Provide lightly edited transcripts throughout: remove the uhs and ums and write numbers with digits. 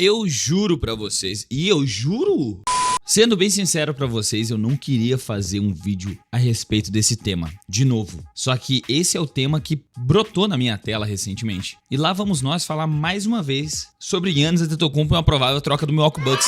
Eu juro pra vocês, e eu juro, sendo bem sincero pra vocês, eu não queria fazer um vídeo a respeito desse tema, de novo. Só que esse é o tema que brotou na minha tela recentemente. E lá vamos nós falar mais uma vez sobre Giannis Antetokounmpo e uma provável troca do Milwaukee Bucks.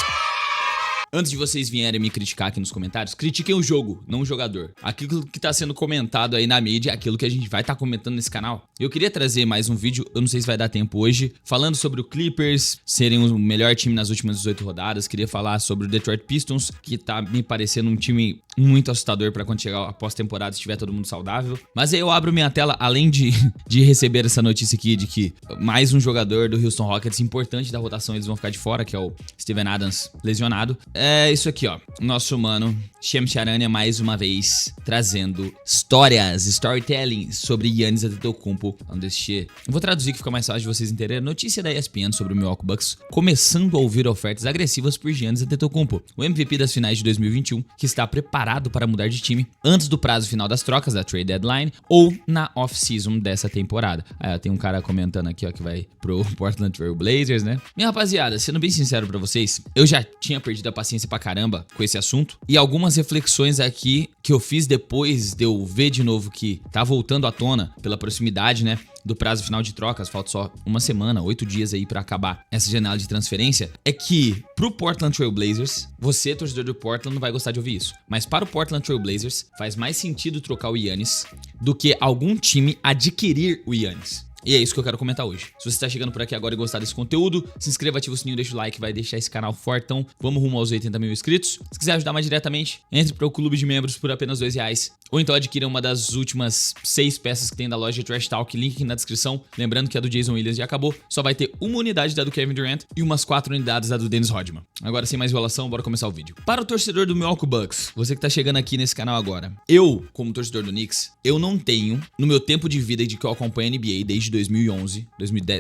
Antes de vocês vierem me criticar aqui nos comentários, critiquem o jogo, não o jogador. Aquilo que tá sendo comentado aí na mídia é aquilo que a gente vai estar comentando nesse canal. Eu queria trazer mais um vídeo, eu não sei se vai dar tempo hoje, falando sobre o Clippers serem o melhor time nas últimas 18 rodadas. Queria falar sobre o Detroit Pistons, que tá me parecendo um time muito assustador pra quando chegar a pós-temporada, se tiver todo mundo saudável. Mas aí eu abro minha tela, além de receber essa notícia aqui de que mais um jogador do Houston Rockets importante da rotação, eles vão ficar de fora, que é o Steven Adams lesionado. É isso aqui, ó. Nosso mano Shams Charania mais uma vez trazendo storytelling sobre Giannis Antetokounmpo. Eu vou traduzir que fica mais fácil de vocês entenderem. Notícia da ESPN sobre o Milwaukee Bucks começando a ouvir ofertas agressivas por Giannis Antetokounmpo, o MVP das finais de 2021, que está preparado para mudar de time antes do prazo final das trocas da trade deadline ou na off-season dessa temporada. Aí tem um cara comentando aqui, ó, que vai pro Portland Trail Blazers, né? Minha rapaziada, sendo bem sincero pra vocês, eu já tinha perdido a paciência pra caramba com esse assunto, e algumas reflexões aqui que eu fiz depois de eu ver de novo que tá voltando à tona pela proximidade, né, do prazo final de trocas, falta só uma semana, 8 dias aí pra acabar essa janela de transferência, é que pro Portland Trail Blazers, você, torcedor do Portland, não vai gostar de ouvir isso, mas para o Portland Trail Blazers faz mais sentido trocar o Giannis do que algum time adquirir o Giannis. E é isso que eu quero comentar hoje. Se você está chegando por aqui agora e gostar desse conteúdo, se inscreva, ativa o sininho, deixa o like, vai deixar esse canal fortão. Vamos rumo aos 80 mil inscritos. Se quiser ajudar mais diretamente, entre para o clube de membros por apenas R$2. Ou então adquira uma das últimas 6 peças que tem da loja de Trash Talk, link aqui na descrição. Lembrando que a do Jason Williams já acabou, só vai ter uma unidade da do Kevin Durant e umas 4 unidades da do Dennis Rodman. Agora, sem mais enrolação, bora começar o vídeo. Para o torcedor do Milwaukee Bucks, você que tá chegando aqui nesse canal agora, eu, como torcedor do Knicks, eu não tenho, no meu tempo de vida de que eu acompanho a NBA desde 2011,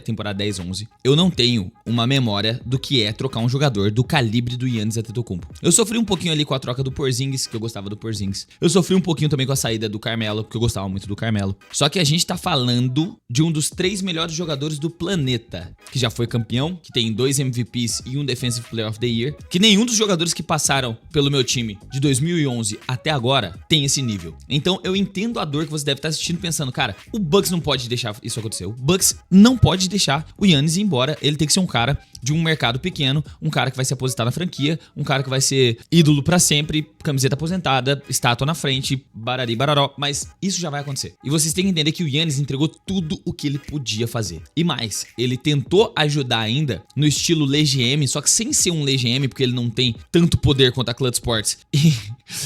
temporada 10-11, eu não tenho uma memória do que é trocar um jogador do calibre do Giannis Antetokounmpo. Eu sofri um pouquinho ali com a troca do Porzingis, que eu gostava do Porzingis. Eu sofri um pouquinho também com a saída do Carmelo, porque eu gostava muito do Carmelo. Só que a gente tá falando de um dos 3 melhores jogadores do planeta, que já foi campeão, que tem 2 MVPs e um Defensive Player of the Year, que nenhum dos jogadores que passaram pelo meu time de 2011 até agora tem esse nível. Então eu entendo a dor que você deve estar assistindo pensando, cara, o Bucks não pode deixar isso acontecer. O Bucks não pode deixar o Giannis ir embora. Ele tem que ser um cara de um mercado pequeno, um cara que vai se aposentar na franquia, um cara que vai ser ídolo pra sempre, camiseta aposentada, estátua na frente, barari bararó, mas isso já vai acontecer. E vocês têm que entender que o Giannis entregou tudo o que ele podia fazer. E mais, ele tentou ajudar ainda no estilo LGM, só que sem ser um LGM, porque ele não tem tanto poder quanto a Clutch Sports.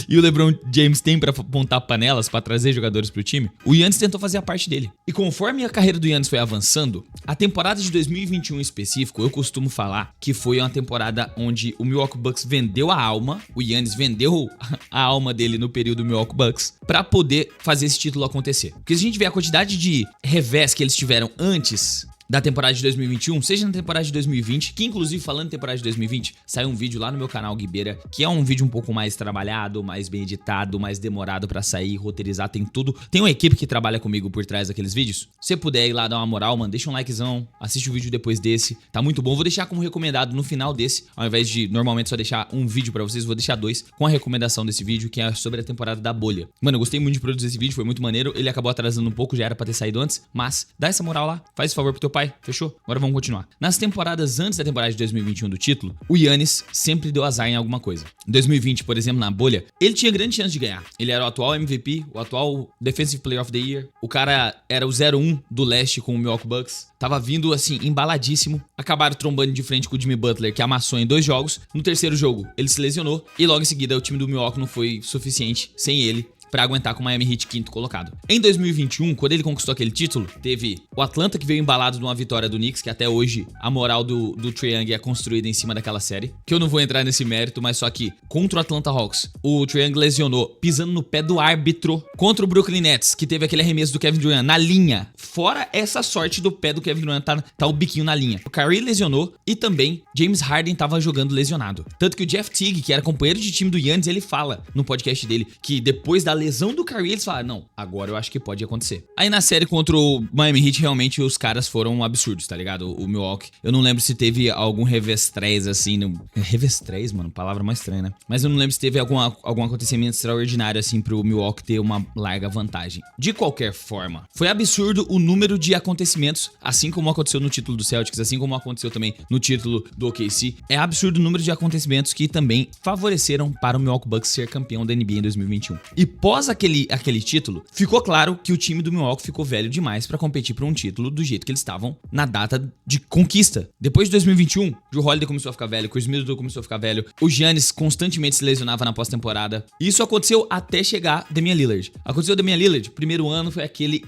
E o LeBron James tem pra montar panelas, pra trazer jogadores pro time. O Giannis tentou fazer a parte dele. E conforme a carreira do Giannis foi avançando, a temporada de 2021 em específico, eu costumo falar que foi uma temporada onde o Milwaukee Bucks vendeu a alma, o Giannis vendeu a alma dele no período do Milwaukee Bucks pra poder fazer esse título acontecer. Porque se a gente vê a quantidade de revés que eles tiveram antes da temporada de 2021, seja na temporada de 2020, que inclusive falando em temporada de 2020, saiu um vídeo lá no meu canal Guibeira, que é um vídeo um pouco mais trabalhado, mais bem editado, mais demorado pra sair, roteirizar, tem tudo. Tem uma equipe que trabalha comigo por trás daqueles vídeos. Se você puder ir lá dar uma moral, mano, deixa um likezão, assiste o vídeo depois desse, tá muito bom. Vou deixar como recomendado no final desse, ao invés de normalmente só deixar um vídeo pra vocês, vou deixar 2 com a recomendação desse vídeo, que é sobre a temporada da bolha. Mano, eu gostei muito de produzir esse vídeo, foi muito maneiro, ele acabou atrasando um pouco, já era pra ter saído antes, mas dá essa moral lá, faz esse favor pro teu pai, fechou? Agora vamos continuar. Nas temporadas antes da temporada de 2021 do título, o Giannis sempre deu azar em alguma coisa. Em 2020, por exemplo, na bolha, ele tinha grande chance de ganhar. Ele era o atual MVP, o atual Defensive Player of the Year. O cara era o 0-1 do leste com o Milwaukee Bucks. Tava vindo, assim, embaladíssimo. Acabaram trombando de frente com o Jimmy Butler, que amassou em 2 jogos. No terceiro jogo, ele se lesionou. E logo em seguida, o time do Milwaukee não foi suficiente sem ele pra aguentar com o Miami Heat quinto colocado. Em 2021, quando ele conquistou aquele título, teve o Atlanta, que veio embalado de uma vitória do Knicks, que até hoje a moral do Trae Young é construída em cima daquela série, que eu não vou entrar nesse mérito, mas só que contra o Atlanta Hawks, o Trae Young lesionou, pisando no pé do árbitro. Contra o Brooklyn Nets, que teve aquele arremesso do Kevin Durant na linha. Fora essa sorte do pé do Kevin Durant, tá o biquinho na linha. O Kyrie lesionou e também James Harden tava jogando lesionado. Tanto que o Jeff Teague, que era companheiro de time do Giannis, ele fala no podcast dele que depois da lesão do Kyrie, eles falaram, não, agora eu acho que pode acontecer. Aí na série contra o Miami Heat, realmente os caras foram absurdos, tá ligado? O Milwaukee, eu não lembro se teve algum revestrez assim, revestrez, mano, palavra mais estranha, né? Mas eu não lembro se teve algum acontecimento extraordinário assim pro Milwaukee ter uma larga vantagem. De qualquer forma, foi absurdo o número de acontecimentos, assim como aconteceu no título do Celtics, assim como aconteceu também no título do OKC. É absurdo o número de acontecimentos que também favoreceram para o Milwaukee Bucks ser campeão da NBA em 2021. E pós aquele título, ficou claro que o time do Milwaukee ficou velho demais para competir por um título do jeito que eles estavam na data de conquista. Depois de 2021, Jrue Holiday começou a ficar velho, Chris Middleton começou a ficar velho, o Giannis constantemente se lesionava na pós-temporada. Isso aconteceu até chegar Damian Lillard. Aconteceu Damian Lillard, primeiro ano foi aquele,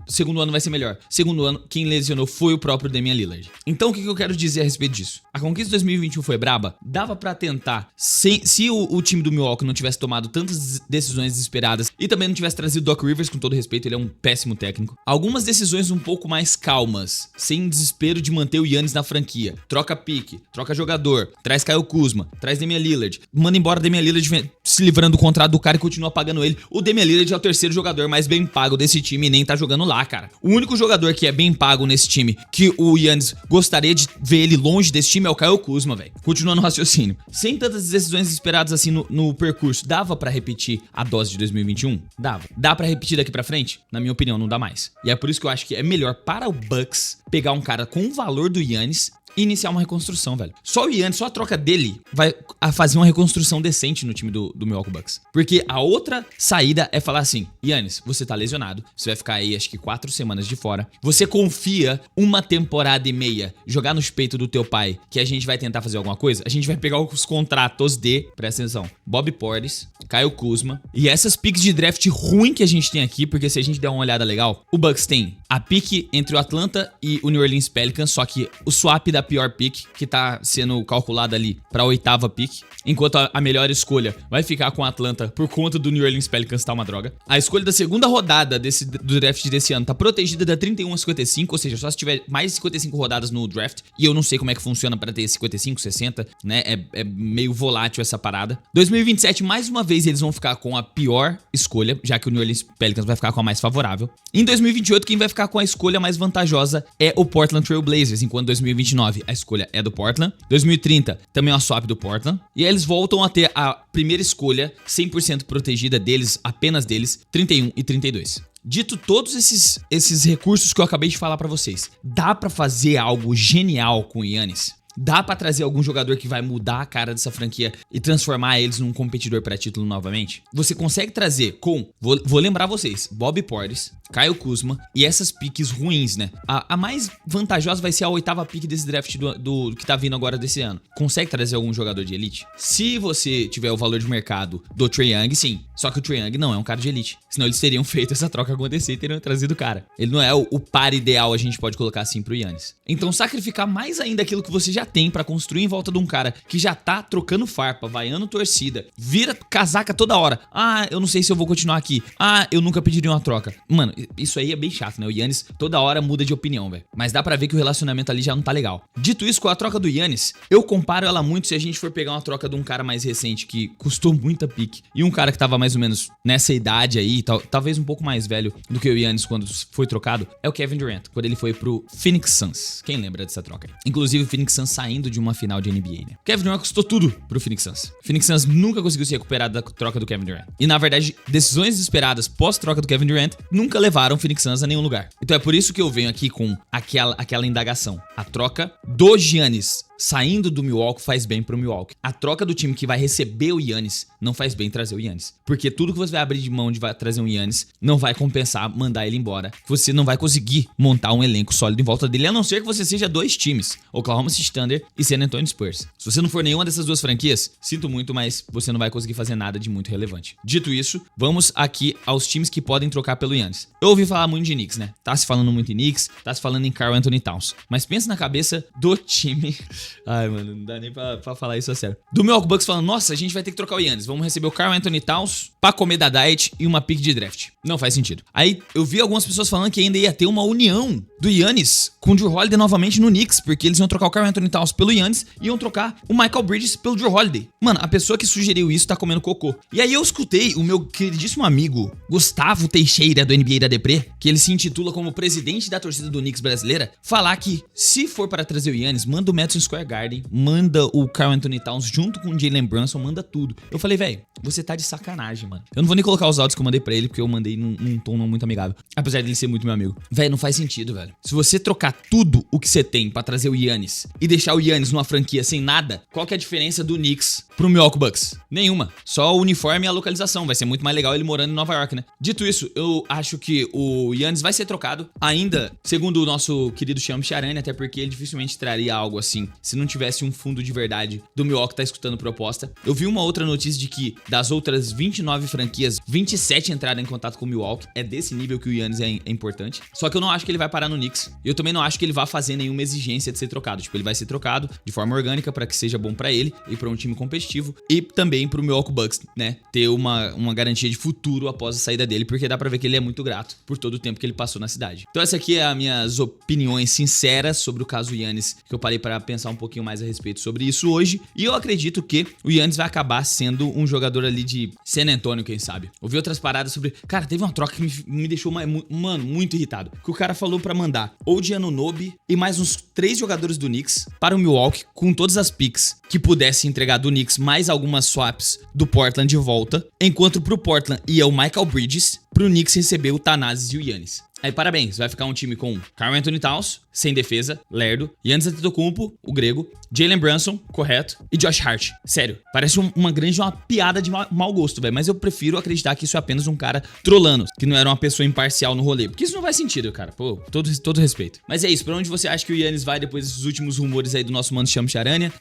segundo ano vai ser melhor. Segundo ano, quem lesionou foi o próprio Damian Lillard. Então o que eu quero dizer a respeito disso? A conquista de 2021 foi braba? Dava pra tentar, se o time do Milwaukee não tivesse tomado tantas decisões desesperadas e também não tivesse trazido Doc Rivers, com todo respeito, ele é um péssimo técnico. Algumas decisões um pouco mais calmas, sem desespero de manter o Giannis na franquia. Troca pique, troca jogador, traz Kyle Kuzma, traz Damian Lillard, manda embora Damian Lillard se livrando do contrato do cara e continua pagando ele. O Damian Lillard é o terceiro jogador mais bem pago desse time e nem tá jogando lá, cara. O único jogador que é bem pago nesse time, que o Giannis gostaria de ver ele longe desse time, é o Kyle Kuzma, velho. Continuando o raciocínio. Sem tantas decisões desesperadas assim no percurso, dava pra repetir a dose de 2021? Dava. Dá pra repetir daqui pra frente? Na minha opinião, não dá mais. E é por isso que eu acho que é melhor para o Bucks pegar um cara com o valor do Giannis e iniciar uma reconstrução, velho. Só o Giannis, só a troca dele vai fazer uma reconstrução decente no time do Milwaukee Bucks. Porque a outra saída é falar assim, Giannis, você tá lesionado, você vai ficar aí acho que 4 semanas de fora. Você confia uma temporada e meia jogar no peito do teu pai que a gente vai tentar fazer alguma coisa? A gente vai pegar os contratos de, presta atenção, Bobby Portis, Kyle Kuzma e essas picks de draft ruim que a gente tem aqui, porque se a gente der uma olhada legal, o Bucks tem a pick entre o Atlanta e o New Orleans Pelicans, só que o swap da pior pick, que tá sendo calculada ali pra 8ª pick, enquanto a melhor escolha vai ficar com a Atlanta por conta do New Orleans Pelicans tá uma droga. A escolha da segunda rodada do draft desse ano tá protegida da 31 a 55, ou seja, só se tiver mais de 55 rodadas no draft, e eu não sei como é que funciona pra ter 55, 60, né, é meio volátil essa parada. 2027, mais uma vez, eles vão ficar com a pior escolha, já que o New Orleans Pelicans vai ficar com a mais favorável. Em 2028, quem vai ficar com a escolha mais vantajosa é o Portland Trail Blazers, enquanto 2029 a escolha é do Portland. 2030 também é uma swap do Portland. E aí eles voltam a ter a primeira escolha 100% protegida deles, apenas deles, 31 e 32. Dito todos esses recursos que eu acabei de falar pra vocês, dá pra fazer algo genial com o Giannis? Dá pra trazer algum jogador que vai mudar a cara dessa franquia e transformar eles num competidor pra título novamente? Você consegue trazer vou lembrar vocês, Bobby Portis, Kyle Kuzma e essas piques ruins, né? A mais vantajosa vai ser a 8ª pique desse draft do que tá vindo agora desse ano. Consegue trazer algum jogador de elite? Se você tiver o valor de mercado do Trae Young, sim. Só que o Trae Young não é um cara de elite. Senão eles teriam feito essa troca acontecer e teriam trazido o cara. Ele não é o par ideal, a gente pode colocar assim, pro Giannis. Então sacrificar mais ainda aquilo que você já tem pra construir em volta de um cara que já tá trocando farpa, vaiando torcida, vira casaca toda hora. Ah, eu não sei se eu vou continuar aqui. Ah, eu nunca pediria uma troca. Mano, isso aí é bem chato, né? O Giannis toda hora muda de opinião, velho. Mas dá pra ver que o relacionamento ali já não tá legal. Dito isso, com a troca do Giannis, eu comparo ela muito se a gente for pegar uma troca de um cara mais recente que custou muita pique e um cara que tava mais ou menos nessa idade aí, talvez um pouco mais velho do que o Giannis quando foi trocado, é o Kevin Durant, quando ele foi pro Phoenix Suns. Quem lembra dessa troca aí? Inclusive o Phoenix Suns saindo de uma final de NBA, né? Kevin Durant custou tudo pro Phoenix Suns. O Phoenix Suns nunca conseguiu se recuperar da troca do Kevin Durant. E na verdade, decisões esperadas pós-troca do Kevin Durant nunca levaram o Phoenix Suns a nenhum lugar. Então é por isso que eu venho aqui com aquela indagação. A troca do Giannis saindo do Milwaukee faz bem pro Milwaukee. A troca do time que vai receber o Giannis não faz bem trazer o Giannis. Porque tudo que você vai abrir de mão de trazer um Giannis não vai compensar mandar ele embora. Você não vai conseguir montar um elenco sólido em volta dele, a não ser que você seja 2 times, Oklahoma City Thunder e San Antonio Spurs. Se você não for nenhuma dessas 2 franquias, sinto muito, mas você não vai conseguir fazer nada de muito relevante. Dito isso, vamos aqui aos times que podem trocar pelo Giannis. Eu ouvi falar muito de Knicks, né? Tá se falando muito em Knicks, tá se falando em Karl Anthony Towns. Mas pensa na cabeça do time Ai, mano, não dá nem pra falar isso a sério. Do Milwaukee Bucks falando, nossa, a gente vai ter que trocar o Giannis. Vamos receber o Karl Anthony Towns pra comer da diet e uma pick de draft. Não faz sentido. Aí eu vi algumas pessoas falando que ainda ia ter uma união do Giannis com o Jrue Holiday novamente no Knicks, porque eles iam trocar o Karl Anthony Towns pelo Giannis e iam trocar o Michael Bridges pelo Jrue Holiday. Mano, a pessoa que sugeriu isso tá comendo cocô. E aí eu escutei o meu queridíssimo amigo Gustavo Teixeira, do NBA da Depre, que ele se intitula como presidente da torcida do Knicks brasileira, falar que se for para trazer o Giannis, manda o Madison Square Garden, manda o Karl Anthony Towns junto com o Jalen Brunson, manda tudo. Eu falei, velho, você tá de sacanagem, mano. Eu não vou nem colocar os áudios que eu mandei pra ele, porque eu mandei num tom não muito amigável. Apesar dele ser muito meu amigo. Velho, não faz sentido, velho. Se você trocar tudo o que você tem pra trazer o Giannis e deixar o Giannis numa franquia sem nada, qual que é a diferença do Knicks pro Milwaukee Bucks? Nenhuma. Só o uniforme e a localização. Vai ser muito mais legal ele morando em Nova York, né? Dito isso, eu acho que o Giannis vai ser trocado ainda, segundo o nosso querido Cham Charania, até porque ele dificilmente traria algo assim se não tivesse um fundo de verdade do Milwaukee tá escutando proposta. Eu vi uma outra notícia de que das outras 29 franquias, 27 entraram em contato com o Milwaukee. É desse nível que o Giannis é importante. Só que eu não acho que ele vai parar no Knicks. Eu também não acho que ele vai fazer nenhuma exigência de ser trocado. Tipo, ele vai ser trocado de forma orgânica para que seja bom pra ele e pra um time competitivo e também pro Milwaukee Bucks, né? Ter uma garantia de futuro após a saída dele, porque dá pra ver que ele é muito grato por todo o tempo que ele passou na cidade. Então essa aqui é as minhas opiniões sinceras sobre o caso Giannis, que eu parei para pensar um pouquinho mais a respeito sobre isso hoje. E eu acredito que o Giannis vai acabar sendo um jogador ali de San Antonio, quem sabe. Ouvi outras paradas sobre... Cara, teve uma troca que me deixou, mano, muito irritado. Que o cara falou pra mandar OG Anunoby e mais uns 3 jogadores do Knicks para o Milwaukee com todas as picks que pudesse entregar do Knicks, mais algumas swaps do Portland de volta, enquanto pro Portland ia o Michael Bridges, pro Knicks receber o Thanasis e o Giannis. Aí parabéns, vai ficar um time com Karl Anthony Towns, sem defesa, lerdo, Giannis Antetokounmpo, o grego, Jalen Brunson, correto, e Josh Hart. Sério, parece uma piada de mau gosto, velho, mas eu prefiro acreditar que isso é apenas um cara trolando, que não era uma pessoa imparcial no rolê, porque isso não faz sentido, cara, pô, todo respeito. Mas é isso, pra onde você acha que o Giannis vai depois desses últimos rumores aí do nosso mano Cham Charania?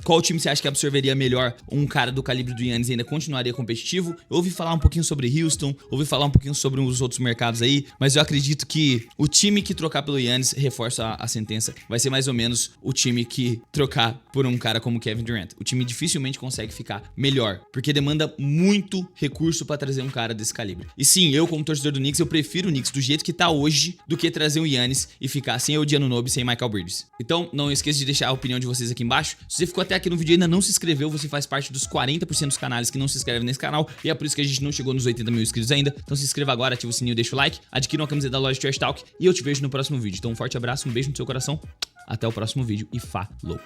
Qual time você acha que absorveria melhor um cara do calibre do Giannis e ainda continuaria competitivo? Eu ouvi falar um pouquinho sobre Houston, ouvi falar um pouquinho sobre os outros mercados aí, mas eu acredito que o time que trocar pelo Giannis, reforça a sentença, vai ser mais ou menos o time que trocar por um cara como Kevin Durant. O time dificilmente consegue ficar melhor, porque demanda muito recurso pra trazer um cara desse calibre. E sim, eu como torcedor do Knicks, eu prefiro o Knicks do jeito que tá hoje, do que trazer o Giannis e ficar sem OG Anunoby, sem Michael Bridges. Então, não esqueça de deixar a opinião de vocês aqui embaixo. Se você ficou até aqui no vídeo e ainda não se inscreveu, você faz parte dos 40% dos canais que não se inscrevem nesse canal, e é por isso que a gente não chegou nos 80 mil inscritos ainda. Então se inscreva agora, ativa o sininho, deixa o like, adquira uma camiseta da loja Trash Talk e eu te vejo no próximo vídeo. Então um forte abraço, um beijo no seu coração, até o próximo vídeo e falou!